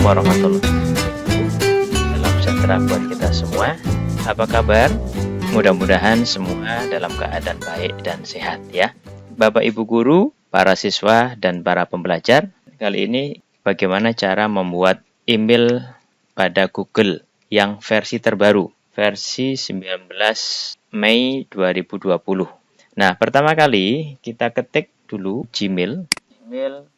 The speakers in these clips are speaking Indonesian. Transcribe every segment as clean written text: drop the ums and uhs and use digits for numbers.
warahmatullahi wabarakatuh. Salam sejahtera buat kita semua. Apa kabar? Mudah-mudahan semua dalam keadaan baik dan sehat ya. Bapak Ibu guru, para siswa, dan para pembelajar, kali ini bagaimana cara membuat email pada Google yang versi terbaru, versi 19 Mei 2020. Nah, pertama kali kita ketik dulu gmail.com.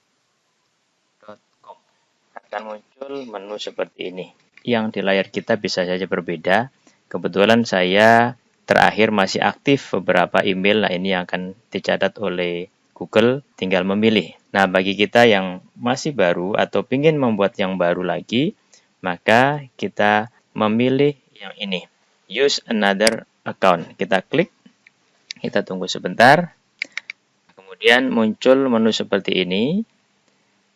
Akan muncul menu seperti ini. Yang di layar kita bisa saja berbeda. Kebetulan saya terakhir masih aktif beberapa email. Nah, ini yang akan dicatat oleh Google, tinggal memilih. Nah, bagi kita yang masih baru atau ingin membuat yang baru lagi, maka kita memilih yang ini. Use another account. Kita klik, kita tunggu sebentar. Kemudian muncul menu seperti ini.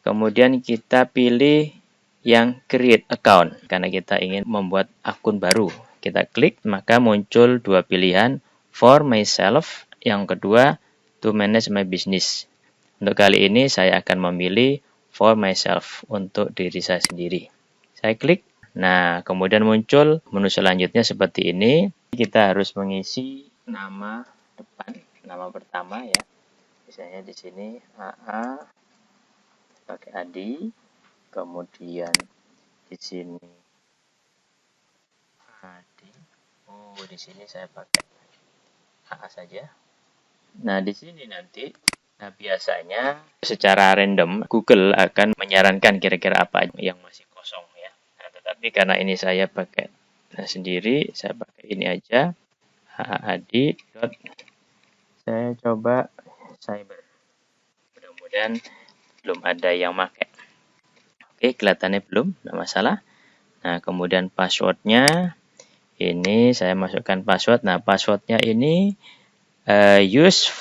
Kemudian kita pilih yang create account karena kita ingin membuat akun baru. Kita klik, maka muncul dua pilihan, for myself, yang kedua to manage my business. Untuk kali ini saya akan memilih for myself, untuk diri saya sendiri. Saya klik, nah kemudian muncul menu selanjutnya seperti ini. Kita harus mengisi nama depan, nama pertama ya. Misalnya di sini AA pakai Adi, kemudian di sini Adi. Oh, di sini saya pakai AA saja. Nah, di sini nanti, nah biasanya secara random Google akan menyarankan kira-kira apa yang masih kosong ya. Nah, tetapi karena ini saya pakai sendiri, saya pakai ini aja. Adi. Saya coba cyber. Mudah-mudahan belum ada yang pakai. Oke, kelihatannya belum, tidak masalah. Nah, kemudian passwordnya, ini saya masukkan password. Nah, passwordnya ini use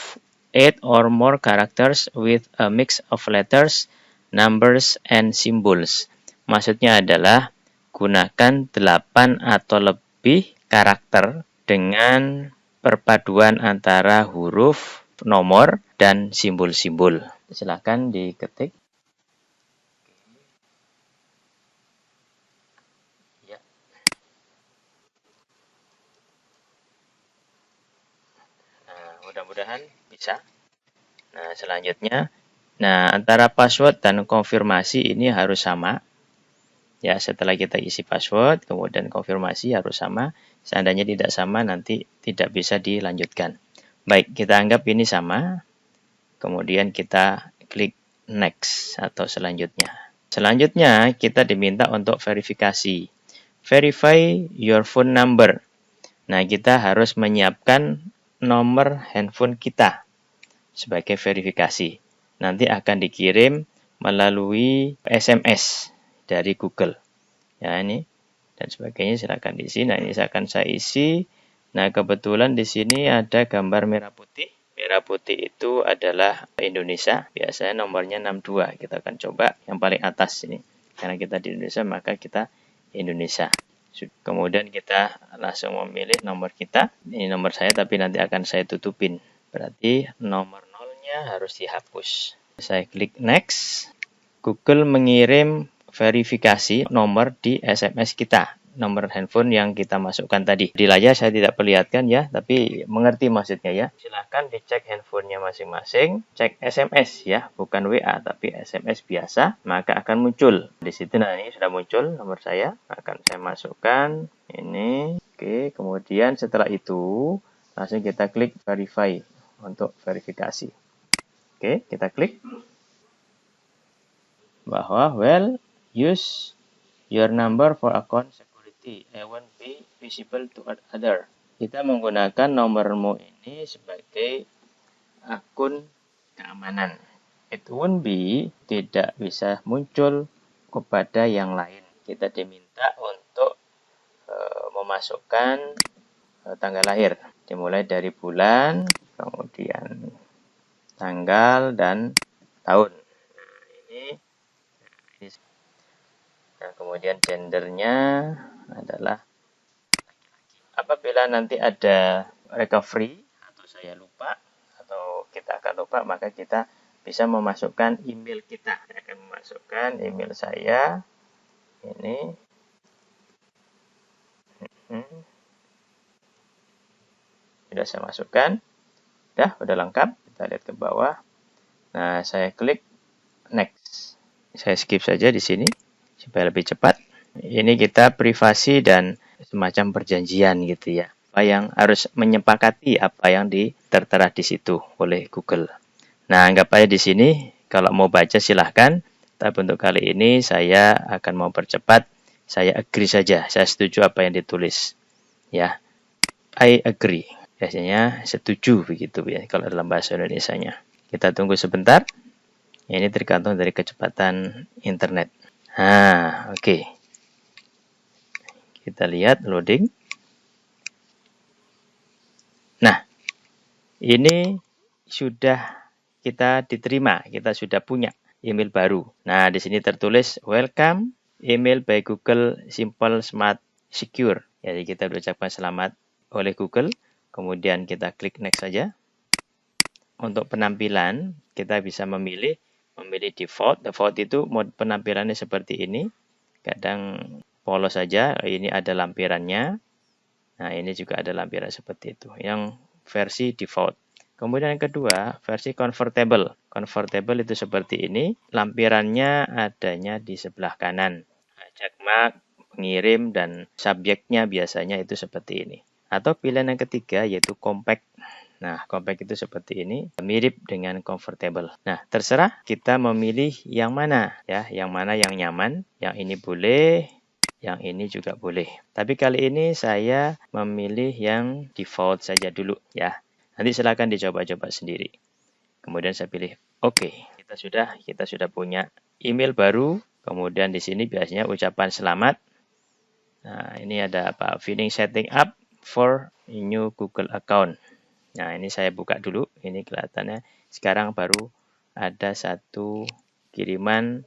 8 or more characters with a mix of letters, numbers, and symbols. Maksudnya adalah gunakan 8 atau lebih karakter dengan perpaduan antara huruf, nomor, dan simbol-simbol. Silakan diketik. Mudah-mudahan bisa. Nah, selanjutnya, antara password dan konfirmasi ini harus sama. Ya, setelah kita isi password, kemudian konfirmasi harus sama. Seandainya tidak sama, nanti tidak bisa dilanjutkan. Baik, kita anggap ini sama. Kemudian kita klik next atau selanjutnya. Selanjutnya, kita diminta untuk verifikasi. Verify your phone number. Nah, kita harus menyiapkan nomor handphone kita sebagai verifikasi. Nanti akan dikirim melalui SMS dari Google. Ya, ini dan sebagainya silakan diisi. Nah, ini akan saya isi. Nah, kebetulan di sini ada gambar merah putih. Merah putih itu adalah Indonesia. Biasanya nomornya 62. Kita akan coba yang paling atas ini. Karena kita di Indonesia, maka kita Indonesia. Kemudian kita langsung memilih nomor kita. Ini nomor saya, tapi nanti akan saya tutupin. Berarti nomor 0-nya harus dihapus. Saya klik next. Google mengirim verifikasi nomor di SMS kita. Nomor handphone yang kita masukkan tadi. Di layar saya tidak perlihatkan ya, tapi mengerti maksudnya ya. Silahkan dicek handphonenya masing-masing. Cek SMS ya, bukan WA, tapi SMS biasa. Maka akan muncul. Di situ, nah ini sudah muncul nomor saya. Akan saya masukkan. Ini. Oke, kemudian setelah itu, langsung kita klik verify untuk verifikasi. Oke, kita klik. Bahwa, use your number for account security. I won't be visible to other. Kita menggunakan nomormu ini sebagai akun keamanan. It won't be, tidak bisa muncul kepada yang lain. Kita diminta untuk memasukkan tanggal lahir. Dimulai dari bulan, kemudian tanggal, dan tahun. Nah, kemudian gendernya adalah apabila nanti ada recovery atau saya lupa atau kita akan lupa, maka kita bisa memasukkan email kita. Saya akan memasukkan email saya. Ini. Sudah saya masukkan. Udah lengkap. Kita lihat ke bawah. Nah, saya klik next. Saya skip saja di sini supaya lebih cepat. Ini kita privasi dan semacam perjanjian gitu ya. Apa yang harus menyepakati apa yang tertera di situ oleh Google. Nah, anggap aja di sini kalau mau baca silahkan. Tapi untuk kali ini saya akan mau percepat. Saya agree saja. Saya setuju apa yang ditulis. Ya, I agree. Biasanya setuju begitu ya kalau dalam bahasa Indonesianya. Kita tunggu sebentar. Ini tergantung dari kecepatan internet. Nah, oke. Kita lihat loading. Nah, ini sudah kita diterima. Kita sudah punya email baru. Nah, di sini tertulis welcome email by Google Simple Smart Secure. Jadi kita berucapkan selamat oleh Google. Kemudian kita klik next saja. Untuk penampilan, kita bisa memilih default. Default itu mode penampilannya seperti ini. Kadang polos saja, ini ada lampirannya. Nah, ini juga ada lampiran seperti itu. Yang versi default. Kemudian yang kedua, versi convertible. Convertible itu seperti ini. Lampirannya adanya di sebelah kanan. Checkmark, pengirim, dan subjeknya biasanya itu seperti ini. Atau pilihan yang ketiga yaitu compact. Nah, compact itu seperti ini, mirip dengan convertible. Nah, terserah kita memilih yang mana ya, yang mana yang nyaman. Yang ini boleh, yang ini juga boleh. Tapi kali ini saya memilih yang default saja dulu ya. Nanti silakan dicoba-coba sendiri. Kemudian saya pilih oke. Kita sudah punya email baru. Kemudian di sini biasanya ucapan selamat. Nah, ini ada apa? Finish setting up for new Google account. Nah, ini saya buka dulu. Ini kelihatannya sekarang baru ada satu kiriman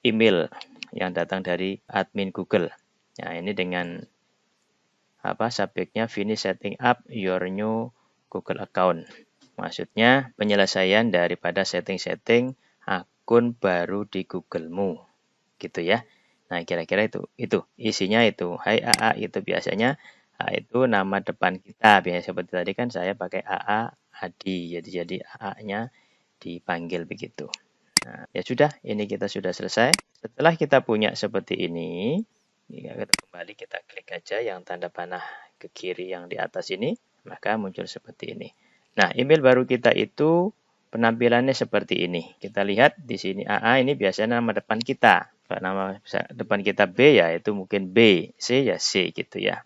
email yang datang dari admin Google. Nah, ini dengan subjeknya finish setting up your new Google account. Maksudnya penyelesaian daripada setting-setting akun baru di Google-mu. Gitu ya. Nah, kira-kira itu isinya itu. Hai AA itu biasanya itu nama depan kita. Biasanya seperti tadi kan saya pakai AA Adi. Jadi AA-nya dipanggil begitu. Nah, ya sudah, ini kita sudah selesai. Setelah kita punya seperti ini, kembali kita klik aja yang tanda panah ke kiri yang di atas ini, maka muncul seperti ini. Nah, email baru kita itu penampilannya seperti ini. Kita lihat di sini AA ini biasanya nama depan kita. Kalau nama depan kita B ya itu mungkin B, C ya C gitu ya.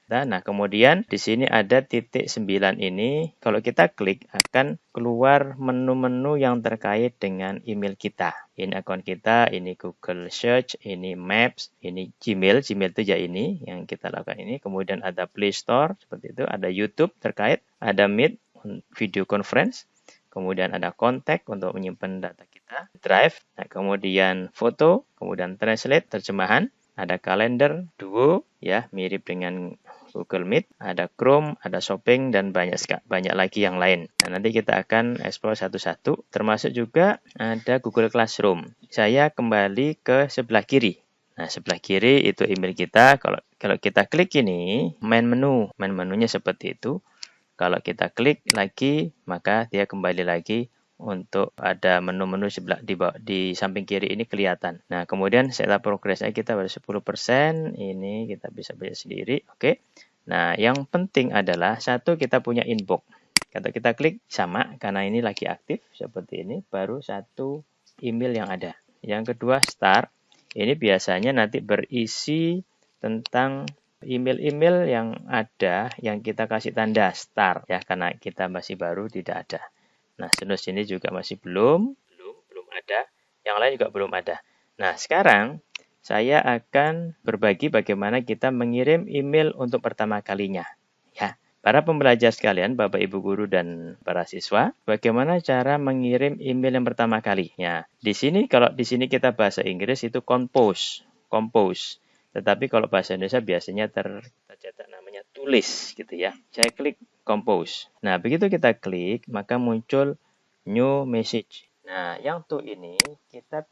Nah, kemudian di sini ada titik 9 ini. Kalau kita klik akan keluar menu-menu yang terkait dengan email kita. Ini akun kita, ini Google Search, ini Maps, ini Gmail. Gmail itu ya ini yang kita lakukan ini. Kemudian ada Play Store seperti itu, ada YouTube terkait, ada Meet video conference. Kemudian ada kontak untuk menyimpan data kita, Drive, nah, kemudian foto, kemudian translate, terjemahan, ada kalender, Duo, ya mirip dengan Google Meet, ada Chrome, ada Shopping, dan banyak lagi yang lain. Nah, nanti kita akan explore satu-satu, termasuk juga ada Google Classroom. Saya kembali ke sebelah kiri. Nah, sebelah kiri itu email kita. Kalau kita klik ini, main menunya seperti itu. Kalau kita klik lagi, maka dia kembali lagi untuk ada menu-menu sebelah di samping kiri ini kelihatan. Nah, kemudian setelah progresnya kita baru 10%, ini kita bisa baca sendiri. Oke. Nah, yang penting adalah satu kita punya inbox. Kalau kita klik sama karena ini lagi aktif seperti ini, baru satu email yang ada. Yang kedua start. Ini biasanya nanti berisi tentang email-email yang ada yang kita kasih tanda start ya karena kita masih baru tidak ada. Nah, seterusnya ini juga masih belum ada. Yang lain juga belum ada. Nah, sekarang saya akan berbagi bagaimana kita mengirim email untuk pertama kalinya. Ya, para pembelajar sekalian, Bapak Ibu guru dan para siswa, bagaimana cara mengirim email yang pertama kali? Ya, kalau di sini kita bahasa Inggris itu compose. Tetapi kalau bahasa Indonesia biasanya tercetak namanya tulis gitu ya. Saya klik compose. Nah, begitu kita klik, maka muncul new message. Nah, yang tuh ini kita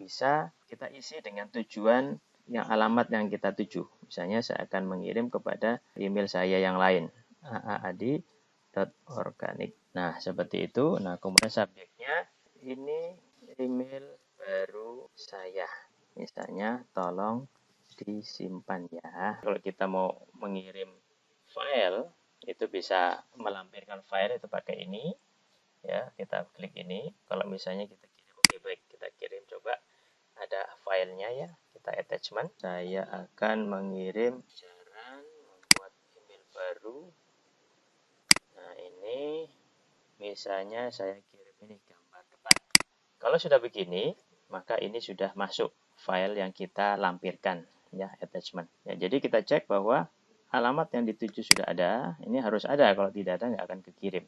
isi dengan tujuan yang alamat yang kita tuju. Misalnya saya akan mengirim kepada email saya yang lain, aaadi.organik. Nah, seperti itu. Nah, kemudian subjeknya ini email baru saya. Misalnya, tolong disimpan ya. Kalau kita mau mengirim file, itu bisa melampirkan file itu pakai ini. Ya, kita klik ini. Kalau misalnya kita kirim, oke baik, kita kirim coba. Ada filenya ya, kita attachment. Saya akan mengirim cara membuat email baru. Nah, ini misalnya saya kirim ini gambar depan. Kalau sudah begini, maka ini sudah masuk file yang kita lampirkan ya, attachment. Ya, jadi kita cek bahwa alamat yang dituju sudah ada. Ini harus ada, kalau tidak ada nggak akan kekirim.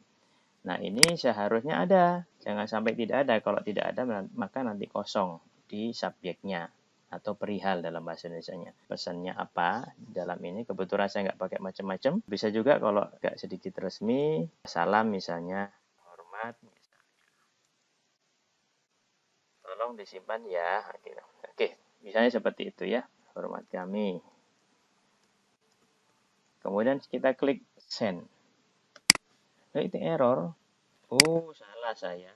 Nah, ini seharusnya ada. Jangan sampai tidak ada. Kalau tidak ada, maka nanti kosong di subjeknya atau perihal dalam bahasa Indonesianya. Pesannya apa dalam ini? Kebetulan saya nggak pakai macam-macam. Bisa juga kalau nggak sedikit resmi, salam misalnya, hormat, tolong disimpan ya. Oke, misalnya seperti itu ya. Hormat kami. Kemudian kita klik send. Nah, itu error. Oh, salah saya.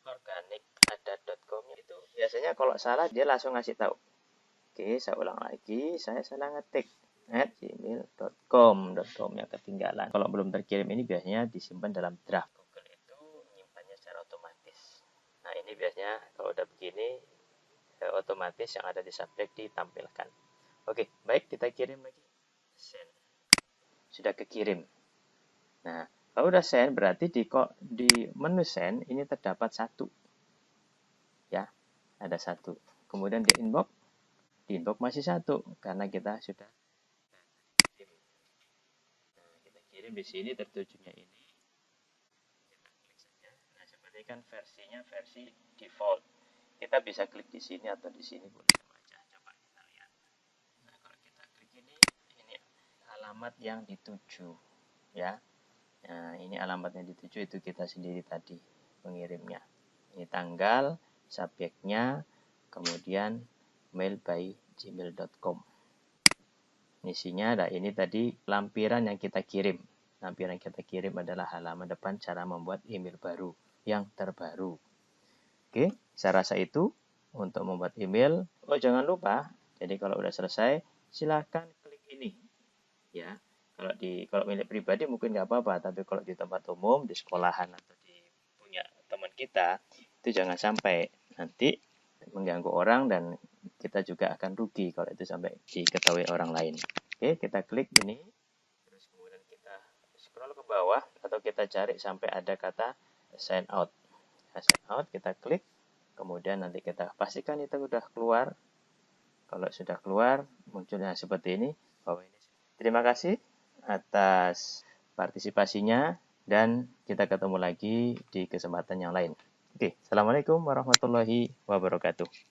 Organik ada.com itu biasanya kalau salah dia langsung ngasih tahu. Oke, saya ulang lagi, saya salah ngetik @gmail.com nya ketinggalan. Kalau belum terkirim ini biasanya disimpan dalam draft. Google itu menyimpannya secara otomatis. Nah, ini biasanya kalau udah begini otomatis yang ada di subjek ditampilkan. Oke, baik, kita kirim lagi. Send. Sudah kekirim. Nah, kalau udah send berarti di menu send ini terdapat satu. Ya, ada satu. Kemudian di inbox masih satu karena kita sudah kirim. Nah, kita kirim di sini tertujunya ini. Kita klik saja. Nah, seperti kan versinya versi default. Kita bisa klik di sini atau di sini boleh sama aja. Coba kita lihat. Nah, kalau kita klik ini alamat yang dituju, ya. Nah, ini alamat yang dituju itu kita sendiri tadi pengirimnya. Ini tanggal, subjeknya, kemudian mail by gmail.com. Isinya ada ini tadi lampiran yang kita kirim. Lampiran yang kita kirim adalah halaman depan cara membuat email baru yang terbaru. Oke, saya rasa itu untuk membuat email. Oh, jangan lupa. Jadi kalau udah selesai, silahkan klik ini. Ya, kalau milik pribadi mungkin nggak apa-apa, tapi kalau di tempat umum, di sekolahan atau di punya teman kita, itu jangan sampai nanti mengganggu orang dan kita juga akan rugi kalau itu sampai diketahui orang lain. Oke, kita klik ini, terus kemudian kita scroll ke bawah atau kita cari sampai ada kata sign out. Nah, sign out kita klik, kemudian nanti kita pastikan itu sudah keluar. Kalau sudah keluar, munculnya seperti ini. Terima kasih atas partisipasinya dan kita ketemu lagi di kesempatan yang lain. Oke, Assalamualaikum warahmatullahi wabarakatuh.